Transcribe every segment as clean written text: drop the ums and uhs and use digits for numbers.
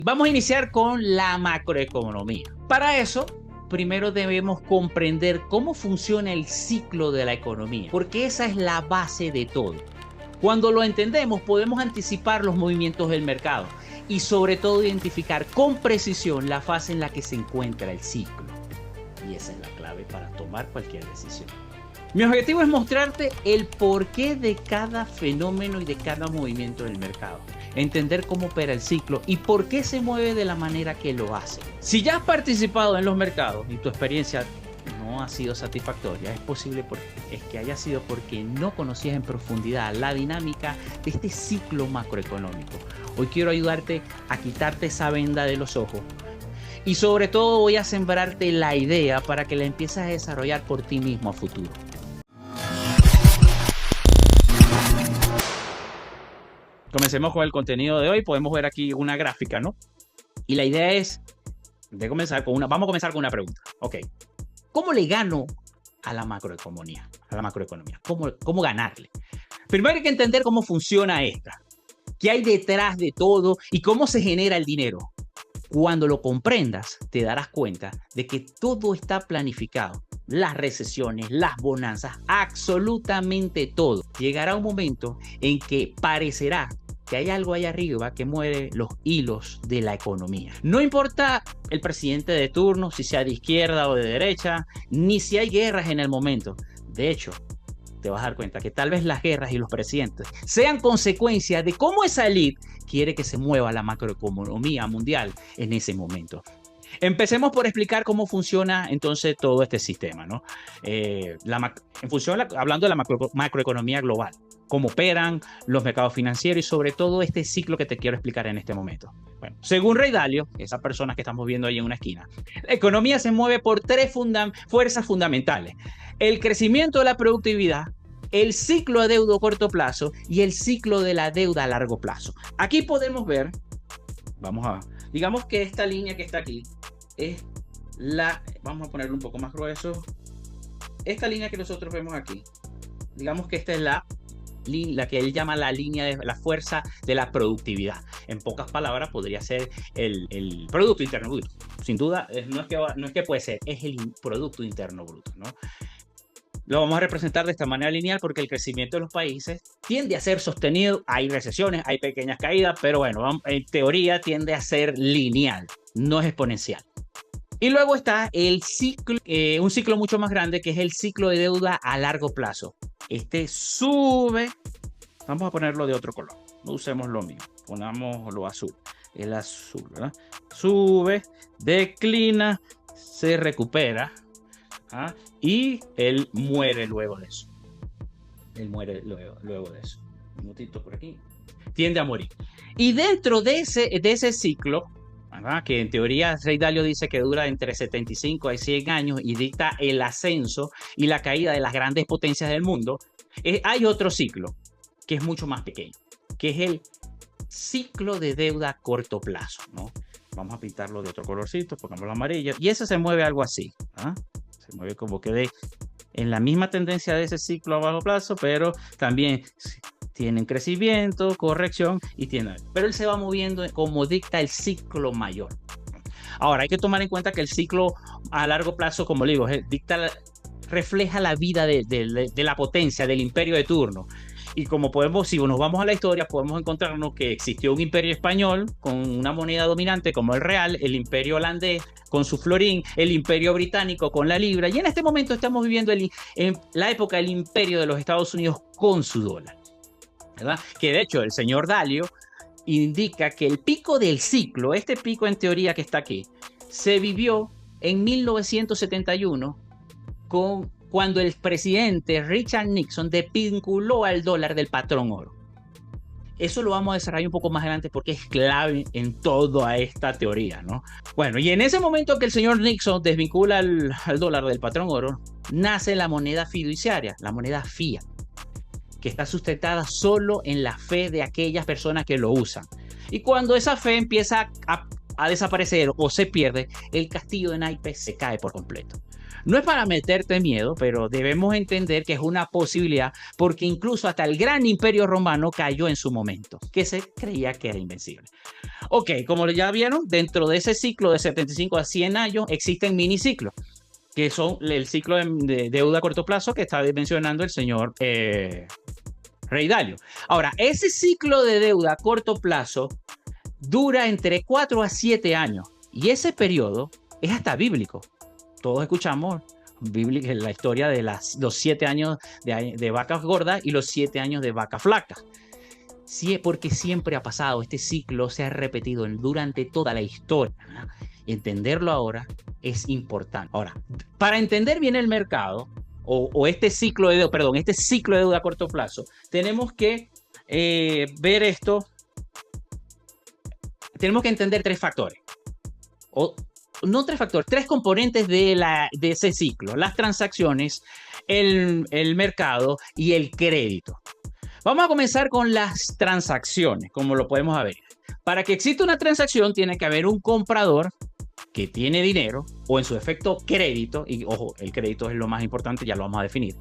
Vamos a iniciar con la macroeconomía. Para eso, primero debemos comprender cómo funciona el ciclo de la economía, porque esa es la base de todo. Cuando lo entendemos, podemos anticipar los movimientos del mercado y sobre todo identificar con precisión la fase en la que se encuentra el ciclo. Y esa es la clave para tomar cualquier decisión. Mi objetivo es mostrarte el porqué de cada fenómeno y de cada movimiento del mercado. Entender cómo opera el ciclo y por qué se mueve de la manera que lo hace. Si ya has participado en los mercados y tu experiencia no ha sido satisfactoria, es posible que haya sido porque no conocías en profundidad la dinámica de este ciclo macroeconómico. Hoy quiero ayudarte a quitarte esa venda de los ojos y sobre todo voy a sembrarte la idea para que la empieces a desarrollar por ti mismo a futuro. Comencemos con el contenido de hoy. Podemos ver aquí una gráfica, ¿no? Y la idea es vamos a comenzar con una pregunta. Ok, ¿cómo le gano a la macroeconomía? ¿Cómo ganarle? Primero hay que entender cómo funciona esta, qué hay detrás de todo y cómo se genera el dinero. Cuando lo comprendas, te darás cuenta de que todo está planificado. Las recesiones, las bonanzas, absolutamente todo. Llegará un momento en que parecerá que hay algo allá arriba que mueve los hilos de la economía. No importa el presidente de turno, si sea de izquierda o de derecha, ni si hay guerras en el momento. De hecho, te vas a dar cuenta que tal vez las guerras y los presidentes sean consecuencia de cómo esa élite quiere que se mueva la macroeconomía mundial en ese momento. Empecemos por explicar cómo funciona entonces todo este sistema, ¿no? Hablando de la macroeconomía global, cómo operan los mercados financieros y sobre todo este ciclo que te quiero explicar en este momento. Bueno, según Ray Dalio, esa persona que estamos viendo ahí en una esquina, la economía se mueve por tres fuerzas fundamentales: el crecimiento de la productividad, el ciclo de deuda a corto plazo y el ciclo de la deuda a largo plazo. Aquí podemos ver, digamos que esta línea que está aquí es vamos a ponerlo un poco más grueso. Esta línea que nosotros vemos aquí, digamos que esta es la que él llama la línea de la fuerza de la productividad. En pocas palabras, podría ser el Producto Interno Bruto. Sin duda, no es que puede ser, es el Producto Interno Bruto, ¿no? Lo vamos a representar de esta manera lineal porque el crecimiento de los países tiende a ser sostenido. Hay recesiones, hay pequeñas caídas, pero bueno, en teoría tiende a ser lineal, no es exponencial. Y luego está el ciclo, un ciclo mucho más grande, que es el ciclo de deuda a largo plazo. Este sube, vamos a ponerlo de otro color, no usemos lo mismo, pongámoslo azul, el azul, ¿verdad? Sube, declina, se recupera. Y él muere luego de eso. Un minutito por aquí. Tiende a morir. Y dentro de ese ciclo, ¿verdad?, que en teoría Ray Dalio dice que dura entre 75 y 100 años y dicta el ascenso y la caída de las grandes potencias del mundo, hay otro ciclo que es mucho más pequeño, que es el ciclo de deuda a corto plazo, ¿no? Vamos a pintarlo de otro colorcito, pongámoslo amarillo, y ese se mueve algo así, se mueve como que en la misma tendencia de ese ciclo a bajo plazo, pero también tienen crecimiento, corrección pero él se va moviendo como dicta el ciclo mayor. Ahora hay que tomar en cuenta que el ciclo a largo plazo, como le digo, refleja la vida de la potencia, del imperio de turno. Y como si nos vamos a la historia, podemos encontrarnos que existió un imperio español con una moneda dominante como el real, el imperio holandés con su florín, el imperio británico con la libra, y en este momento estamos viviendo en la época del imperio de los Estados Unidos con su dólar, ¿verdad? Que de hecho el señor Dalio indica que el pico del ciclo, este pico en teoría que está aquí, se vivió en 1971 cuando el presidente Richard Nixon desvinculó al dólar del patrón oro. Eso lo vamos a desarrollar un poco más adelante porque es clave en toda esta teoría, ¿no? Bueno, y en ese momento que el señor Nixon desvincula al dólar del patrón oro, nace la moneda fiduciaria, la moneda fiat, que está sustentada solo en la fe de aquellas personas que lo usan. Y cuando esa fe empieza a a desaparecer o se pierde, el castillo de naipes se cae por completo. No es para meterte miedo, pero debemos entender que es una posibilidad porque incluso hasta el gran imperio romano cayó en su momento, que se creía que era invencible. Ok, como ya vieron, dentro de ese ciclo de 75 a 100 años existen miniciclos, que son el ciclo de deuda a corto plazo que está mencionando el señor Rey Dalio. Ahora, ese ciclo de deuda a corto plazo dura entre 4 a 7 años y ese periodo es hasta bíblico. Todos escuchamos la historia de los 7 años de vacas gordas y los 7 años de vacas flacas. Sí, porque siempre ha pasado, este ciclo se ha repetido durante toda la historia, ¿no? Y entenderlo ahora es importante. Ahora, para entender bien el mercado o este ciclo de deuda, perdón, este ciclo de deuda a corto plazo, tenemos que ver esto. Tenemos que entender tres factores. No tres factores, tres componentes de ese ciclo: las transacciones, el mercado y el crédito. Vamos a comenzar con las transacciones, como lo podemos ver. Para que exista una transacción tiene que haber un comprador que tiene dinero o en su efecto crédito, y ojo, el crédito es lo más importante, ya lo vamos a definir,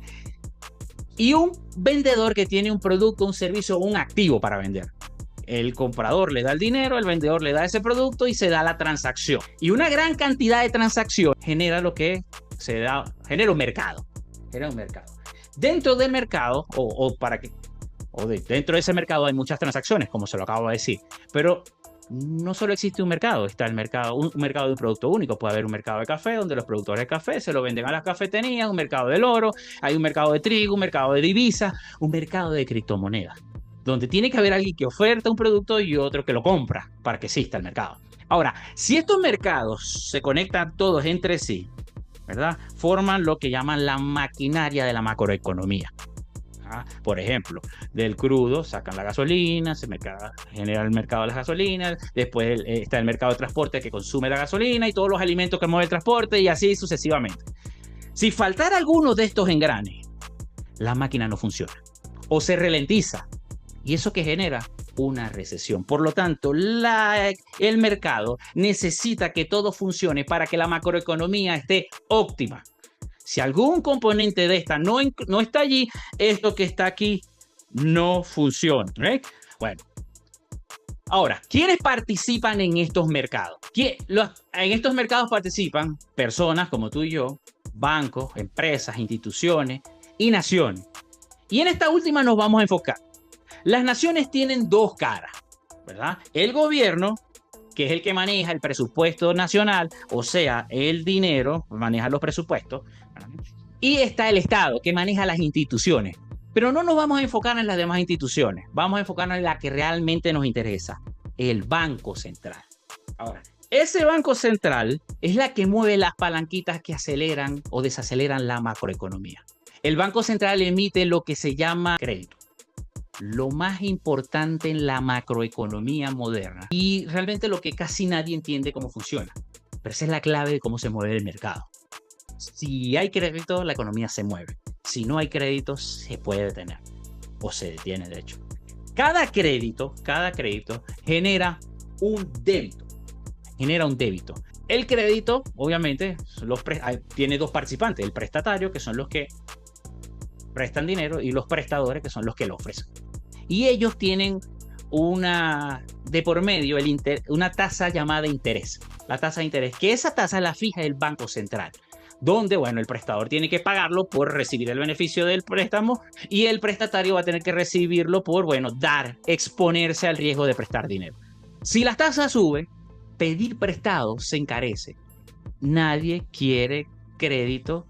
y un vendedor que tiene un producto, un servicio o un activo para vender. El comprador le da el dinero, el vendedor le da ese producto y se da la transacción. Y una gran cantidad de transacciones genera lo que genera un mercado. Dentro del mercado, dentro de ese mercado hay muchas transacciones, como se lo acabo de decir. Pero no solo existe un mercado, está un mercado de un producto único. Puede haber un mercado de café donde los productores de café se lo venden a las cafeterías, un mercado del oro, hay un mercado de trigo, un mercado de divisas, un mercado de criptomonedas, donde tiene que haber alguien que oferta un producto y otro que lo compra para que exista el mercado. Ahora, si estos mercados se conectan todos entre sí, ¿verdad?, forman lo que llaman la maquinaria de la macroeconomía. Por ejemplo, del crudo sacan la gasolina, genera el mercado de las gasolinas, después está el mercado de transporte que consume la gasolina y todos los alimentos que mueve el transporte y así sucesivamente. Si faltara alguno de estos engranes, la máquina no funciona o se ralentiza. Y eso que genera una recesión. Por lo tanto, el mercado necesita que todo funcione para que la macroeconomía esté óptima. Si algún componente de esta no está allí, esto que está aquí no funciona. ¿Right? Bueno, ahora, ¿quiénes participan en estos mercados? En estos mercados participan personas como tú y yo, bancos, empresas, instituciones y naciones. Y en esta última nos vamos a enfocar. Las naciones tienen dos caras, ¿verdad? El gobierno, que es el que maneja el presupuesto nacional, o sea, el dinero, maneja los presupuestos, ¿verdad? Y está el Estado, que maneja las instituciones. Pero no nos vamos a enfocar en las demás instituciones, vamos a enfocarnos en la que realmente nos interesa, el Banco Central. Ahora, ese Banco Central es la que mueve las palanquitas que aceleran o desaceleran la macroeconomía. El Banco Central emite lo que se llama crédito, lo más importante en la macroeconomía moderna y realmente lo que casi nadie entiende cómo funciona. Pero esa es la clave de cómo se mueve el mercado. Si hay crédito, la economía se mueve. Si no hay crédito, se puede detener o se detiene, de hecho. Cada crédito genera un débito. El crédito, obviamente, tiene dos participantes: el prestatario, que son los que prestan dinero, y los prestadores, que son los que lo ofrecen. Y ellos tienen de por medio una tasa llamada interés. La tasa de interés, que esa tasa la fija el Banco Central, donde, bueno, el prestador tiene que pagarlo por recibir el beneficio del préstamo y el prestatario va a tener que recibirlo por, exponerse al riesgo de prestar dinero. Si las tasas suben, pedir prestado se encarece. Nadie quiere crédito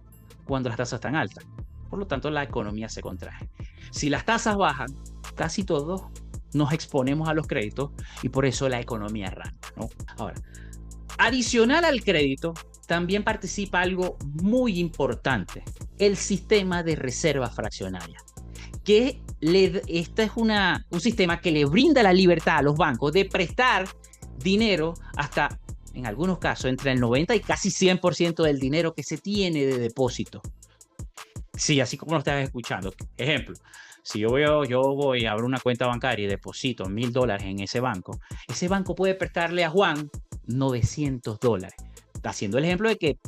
cuando las tasas están altas. Por lo tanto, la economía se contrae. Si las tasas bajan, casi todos nos exponemos a los créditos y por eso la economía arranca, ¿no? Ahora, adicional al crédito, también participa algo muy importante: el sistema de reserva fraccionaria. Este es un sistema que le brinda la libertad a los bancos de prestar dinero hasta, en algunos casos, entre el 90 y casi 100% del dinero que se tiene de depósito. Sí, así como lo estás escuchando. Ejemplo, si yo voy a abrir una cuenta bancaria y deposito $1,000 en ese banco puede prestarle a Juan $900. Haciendo el ejemplo de que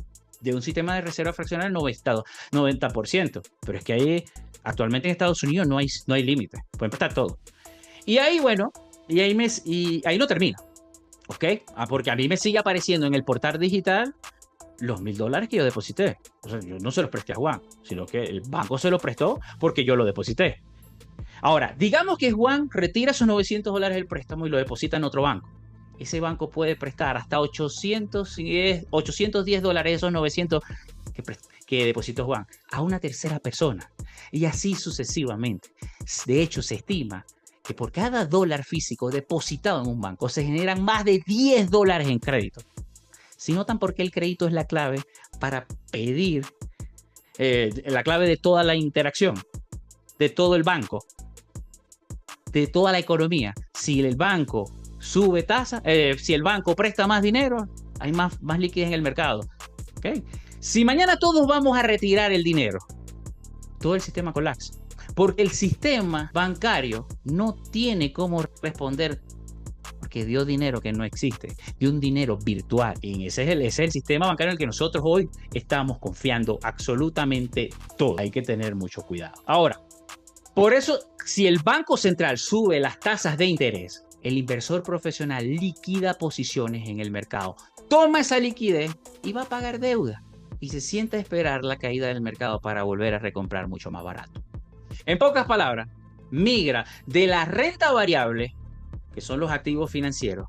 de un sistema de reserva fraccionaria 90%. Pero es que ahí, actualmente en Estados Unidos no hay límite. Pueden prestar todo. Y ahí, bueno, y ahí no termina. ¿Ok? Porque a mí me sigue apareciendo en el portal digital los $1000 que yo deposité. O sea, yo no se los presté a Juan, sino que el banco se los prestó porque yo lo deposité. Ahora, digamos que Juan retira esos $900 del préstamo y lo deposita en otro banco. Ese banco puede prestar hasta $810 de esos 900 que depositó Juan a una tercera persona. Y así sucesivamente. De hecho, se estima que por cada dólar físico depositado en un banco se generan más de $10 en crédito. Si notan por qué el crédito es la clave para pedir, la clave de toda la interacción, de todo el banco, de toda la economía. Si el banco sube tasa, si el banco presta más dinero, hay más liquidez en el mercado. ¿Okay? Si mañana todos vamos a retirar el dinero, todo el sistema colapsa. Porque el sistema bancario no tiene cómo responder porque dio dinero que no existe, dio un dinero virtual. Y ese es el sistema bancario en el que nosotros hoy estamos confiando absolutamente todo. Hay que tener mucho cuidado. Ahora, por eso, si el Banco Central sube las tasas de interés, el inversor profesional liquida posiciones en el mercado, toma esa liquidez y va a pagar deuda. Y se sienta a esperar la caída del mercado para volver a recomprar mucho más barato. En pocas palabras, migra de la renta variable, que son los activos financieros,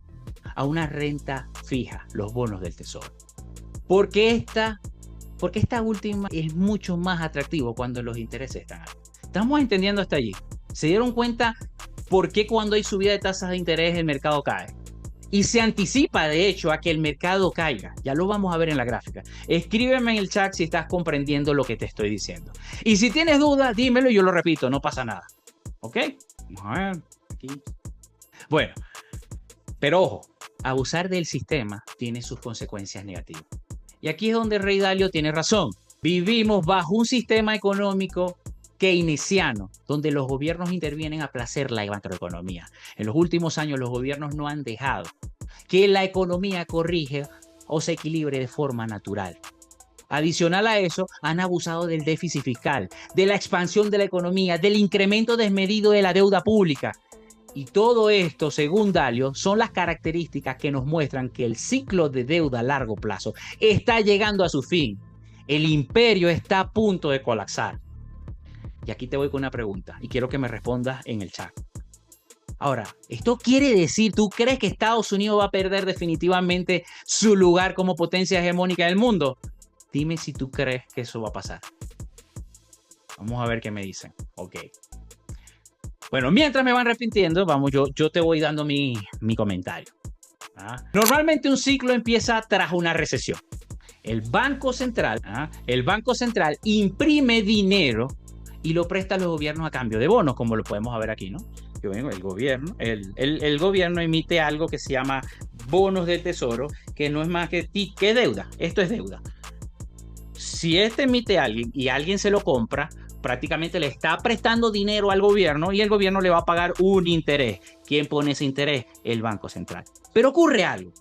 a una renta fija, los bonos del tesoro. Porque esta última es mucho más atractivo cuando los intereses están altos. ¿Estamos entendiendo hasta allí? ¿Se dieron cuenta por qué cuando hay subida de tasas de interés el mercado cae? Y se anticipa, de hecho, a que el mercado caiga. Ya lo vamos a ver en la gráfica. Escríbeme en el chat si estás comprendiendo lo que te estoy diciendo. Y si tienes dudas, dímelo y yo lo repito, no pasa nada. ¿Ok? Vamos a ver aquí. Bueno, pero ojo, abusar del sistema tiene sus consecuencias negativas. Y aquí es donde Rey Dalio tiene razón. Vivimos bajo un sistema económico keynesiano, donde los gobiernos intervienen a placer la macroeconomía. En los últimos años los gobiernos no han dejado que la economía corrige o se equilibre de forma natural. Adicional a eso, han abusado del déficit fiscal, de la expansión de la economía, del incremento desmedido de la deuda pública. Y todo esto, según Dalio, son las características que nos muestran que el ciclo de deuda a largo plazo está llegando a su fin. El imperio está a punto de colapsar. Y aquí te voy con una pregunta y quiero que me respondas en el chat. Ahora, ¿esto quiere decir, tú crees que Estados Unidos va a perder definitivamente su lugar como potencia hegemónica del mundo? Dime si tú crees que eso va a pasar. Vamos a ver qué me dicen. Ok. Bueno, mientras me van repitiendo, vamos, yo te voy dando mi comentario. Normalmente un ciclo empieza tras una recesión. El Banco Central imprime dinero y lo presta a los gobiernos a cambio de bonos, como lo podemos ver aquí, ¿no? El gobierno emite algo que se llama bonos del tesoro, que no es más que deuda. Esto es deuda. Si emite alguien y alguien se lo compra, prácticamente le está prestando dinero al gobierno y el gobierno le va a pagar un interés. ¿Quién pone ese interés? El Banco Central. Pero ocurre algo.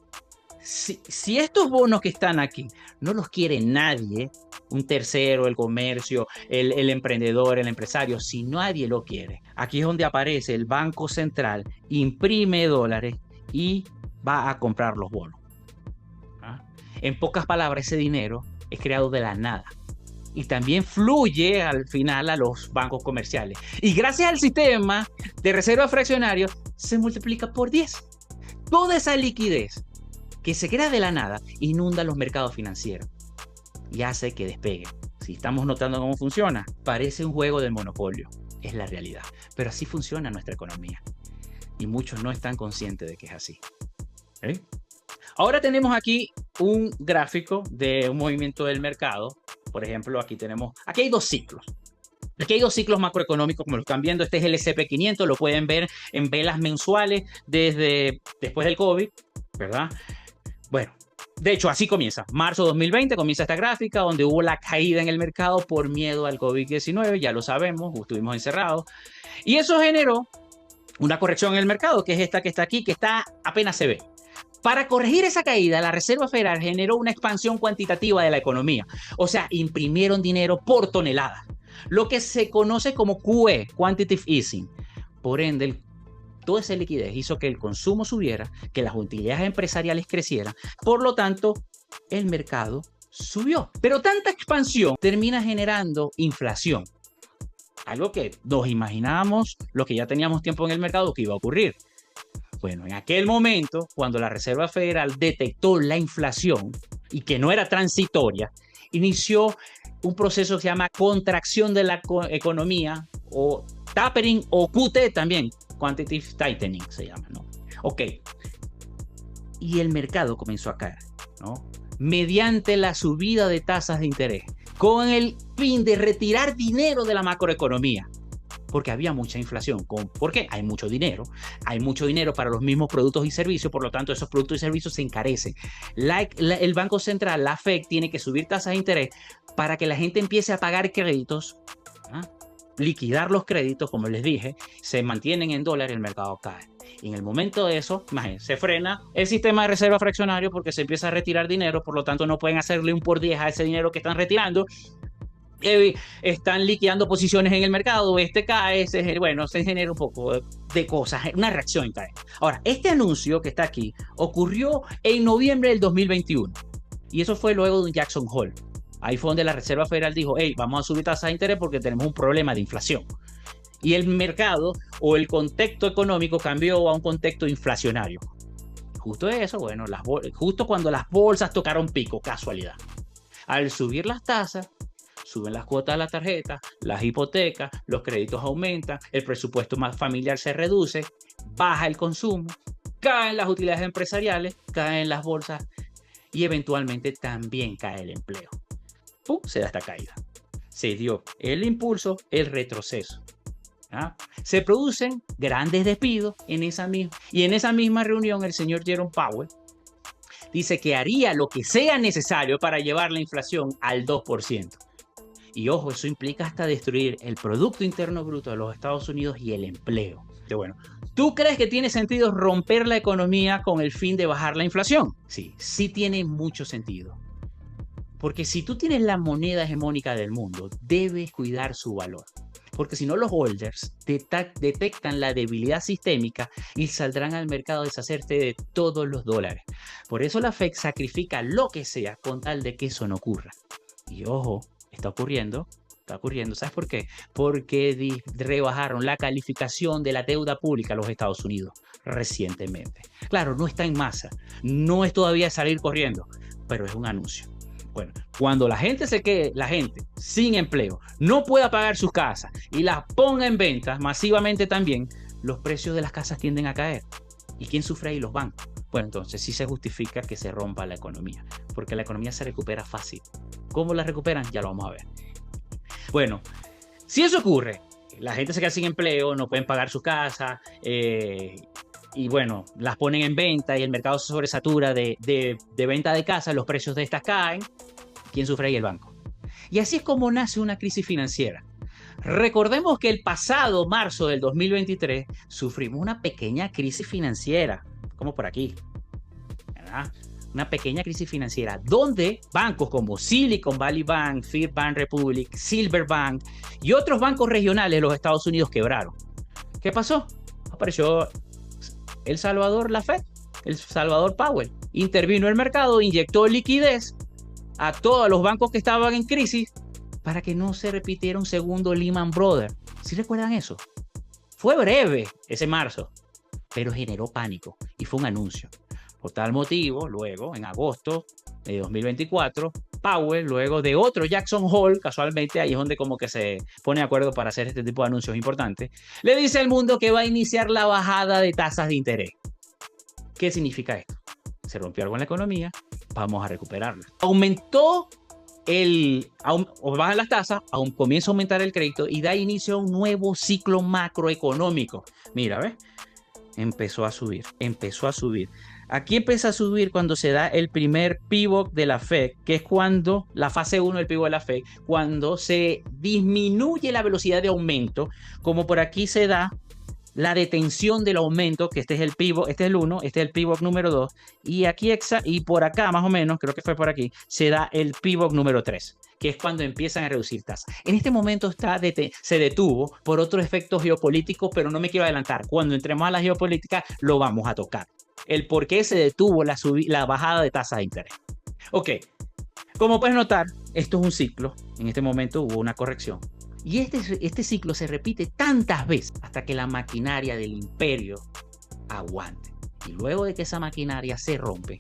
Si estos bonos que están aquí no los quiere nadie, un tercero, el comercio, el emprendedor, el empresario, si nadie lo quiere, aquí es donde aparece el Banco Central, imprime dólares y va a comprar los bonos. En pocas palabras, ese dinero es creado de la nada y también fluye al final a los bancos comerciales. Y gracias al sistema de reserva fraccionario se multiplica por 10. Toda esa liquidez que se crea de la nada inunda los mercados financieros y hace que despegue. Si estamos notando cómo funciona, parece un juego del monopolio. Es la realidad. Pero así funciona nuestra economía. Y muchos no están conscientes de que es así. Ahora tenemos aquí un gráfico de un movimiento del mercado. Por ejemplo, aquí hay dos ciclos. Aquí hay dos ciclos macroeconómicos, como lo están viendo. Este es el S&P 500, lo pueden ver en velas mensuales desde después del COVID, ¿verdad? Bueno, de hecho, así comienza. Marzo 2020 comienza esta gráfica donde hubo la caída en el mercado por miedo al COVID-19, ya lo sabemos, estuvimos encerrados. Y eso generó una corrección en el mercado, que es esta que está aquí, que apenas se ve. Para corregir esa caída, la Reserva Federal generó una expansión cuantitativa de la economía. O sea, imprimieron dinero por tonelada, lo que se conoce como QE, Quantitative Easing. Por ende, toda esa liquidez hizo que el consumo subiera, que las utilidades empresariales crecieran. Por lo tanto, el mercado subió. Pero tanta expansión termina generando inflación. Algo que nos imaginábamos, lo que ya teníamos tiempo en el mercado, que iba a ocurrir. Bueno, en aquel momento, cuando la Reserva Federal detectó la inflación y que no era transitoria, inició un proceso que se llama contracción de la economía, o tapering, o QT también, quantitative tightening se llama, ¿no? Ok. Y el mercado comenzó a caer, ¿no? Mediante la subida de tasas de interés, con el fin de retirar dinero de la macroeconomía, porque había mucha inflación. ¿Por qué? Hay mucho dinero para los mismos productos y servicios, por lo tanto esos productos y servicios se encarecen. El Banco Central, la Fed, tiene que subir tasas de interés para que la gente empiece a pagar créditos, liquidar los créditos, como les dije, se mantienen en dólares, el mercado cae. Y en el momento de eso, imagínense, se frena el sistema de reserva fraccionario porque se empieza a retirar dinero, por lo tanto no pueden hacerle un por 10 a ese dinero que están retirando. Están liquidando posiciones en el mercado, cae, se genera un poco de cosas, una reacción en cadena. Ahora, este anuncio que está aquí ocurrió en noviembre del 2021 y eso fue luego de un Jackson Hole. Ahí fue donde la Reserva Federal dijo, hey, vamos a subir tasas de interés porque tenemos un problema de inflación. Y el mercado o el contexto económico cambió a un contexto inflacionario. Justo eso, bueno, justo cuando las bolsas tocaron pico, casualidad. Al subir las tasas, suben las cuotas de la tarjeta, las hipotecas, los créditos aumentan, el presupuesto más familiar se reduce, baja el consumo, caen las utilidades empresariales, caen las bolsas y eventualmente también cae el empleo. ¡Pum! Se da esta caída. Se dio el impulso, el retroceso. Se producen grandes despidos en esa misma reunión el señor Jerome Powell dice que haría lo que sea necesario para llevar la inflación al 2%. Y ojo, eso implica hasta destruir el Producto Interno Bruto de los Estados Unidos y el empleo. Bueno, ¿tú crees que tiene sentido romper la economía con el fin de bajar la inflación? Sí, sí tiene mucho sentido. Porque si tú tienes la moneda hegemónica del mundo, debes cuidar su valor. Porque si no, los holders detectan la debilidad sistémica y saldrán al mercado a deshacerse de todos los dólares. Por eso la Fed sacrifica lo que sea con tal de que eso no ocurra. Y ojo, está ocurriendo. ¿Sabes por qué? Porque rebajaron la calificación de la deuda pública a los Estados Unidos recientemente. Claro, no está en masa, no es todavía salir corriendo, pero es un anuncio. Bueno, cuando la gente sin empleo no pueda pagar sus casas y las ponga en ventas masivamente también, los precios de las casas tienden a caer. ¿Y quién sufre ahí? Los bancos. Bueno, entonces sí se justifica que se rompa la economía, porque la economía se recupera fácil. ¿Cómo la recuperan? Ya lo vamos a ver. Bueno, si eso ocurre, la gente se queda sin empleo, no pueden pagar su casa, y bueno, las ponen en venta y el mercado se sobresatura de venta de casas, los precios de estas caen. ¿Quién sufre ahí? El banco. Y así es como nace una crisis financiera. Recordemos que el pasado marzo del 2023 sufrimos una pequeña crisis financiera, como por aquí, ¿verdad? Una pequeña crisis financiera donde bancos como Silicon Valley Bank, First Bank Republic, Silver Bank y otros bancos regionales de los Estados Unidos quebraron. ¿Qué pasó? Apareció El Salvador, la Fed, El Salvador Powell, intervino el mercado, inyectó liquidez a todos los bancos que estaban en crisis para que no se repitiera un segundo Lehman Brothers. ¿Sí recuerdan eso? Fue breve ese marzo, pero generó pánico y fue un anuncio. Por tal motivo, luego, en agosto de 2024, Powell, luego de otro Jackson Hole, casualmente ahí es donde como que se pone de acuerdo para hacer este tipo de anuncios importantes, le dice al mundo que va a iniciar la bajada de tasas de interés. ¿Qué significa esto? Se rompió algo en la economía, vamos a recuperarla. Aumentó o bajan las tasas, comienza a aumentar el crédito y da inicio a un nuevo ciclo macroeconómico. Mira, ¿ves? Empezó a subir. Aquí empieza a subir cuando se da el primer pivot de la Fed, que es cuando la fase 1 del pivot de la Fed, cuando se disminuye la velocidad de aumento, como por aquí se da la detención del aumento, que este es el pivot, este es el 1, este es el pivot número 2, y aquí y por acá más o menos, creo que fue por aquí, se da el pivot número 3, que es cuando empiezan a reducir tasas. En este momento se detuvo por otro efecto geopolítico, pero no me quiero adelantar. Cuando entremos a la geopolítica lo vamos a tocar. El por qué se detuvo la bajada de tasas de interés. Ok, como puedes notar, esto es un ciclo. En este momento hubo una corrección. Y este ciclo se repite tantas veces hasta que la maquinaria del imperio aguante. Y luego de que esa maquinaria se rompe,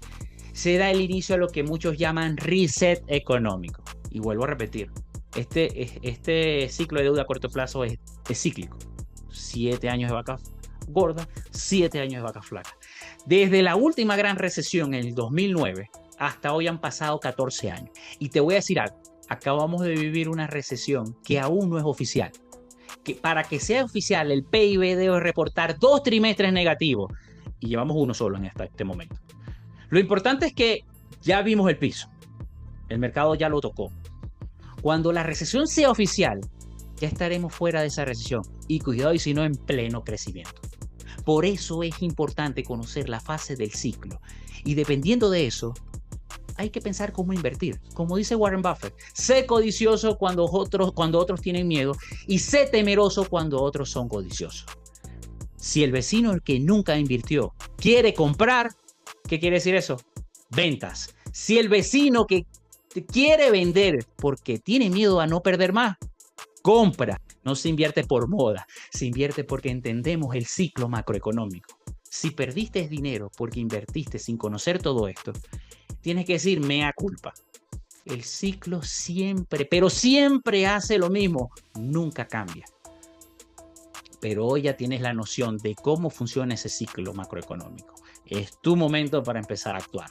se da el inicio a lo que muchos llaman reset económico. Y vuelvo a repetir, este ciclo de deuda a corto plazo es cíclico. 7 años de vaca gorda, 7 años de vaca flaca. Desde la última gran recesión en el 2009 hasta hoy han pasado 14 años. Y te voy a decir algo. Acabamos de vivir una recesión que aún no es oficial. Que para que sea oficial, el PIB debe reportar 2 trimestres negativos. Y llevamos uno solo en este momento. Lo importante es que ya vimos el piso. El mercado ya lo tocó. Cuando la recesión sea oficial, ya estaremos fuera de esa recesión. Y cuidado, y si no, en pleno crecimiento. Por eso es importante conocer la fase del ciclo. Y dependiendo de eso, hay que pensar cómo invertir. Como dice Warren Buffett, sé codicioso cuando otros tienen miedo y sé temeroso cuando otros son codiciosos. Si el vecino, el que nunca invirtió, quiere comprar, ¿qué quiere decir eso? Ventas. Si el vecino que quiere vender porque tiene miedo a no perder más, compra. No se invierte por moda, se invierte porque entendemos el ciclo macroeconómico. Si perdiste dinero porque invertiste sin conocer todo esto, tienes que decir mea culpa. El ciclo siempre, pero siempre hace lo mismo, nunca cambia. Pero hoy ya tienes la noción de cómo funciona ese ciclo macroeconómico. Es tu momento para empezar a actuar.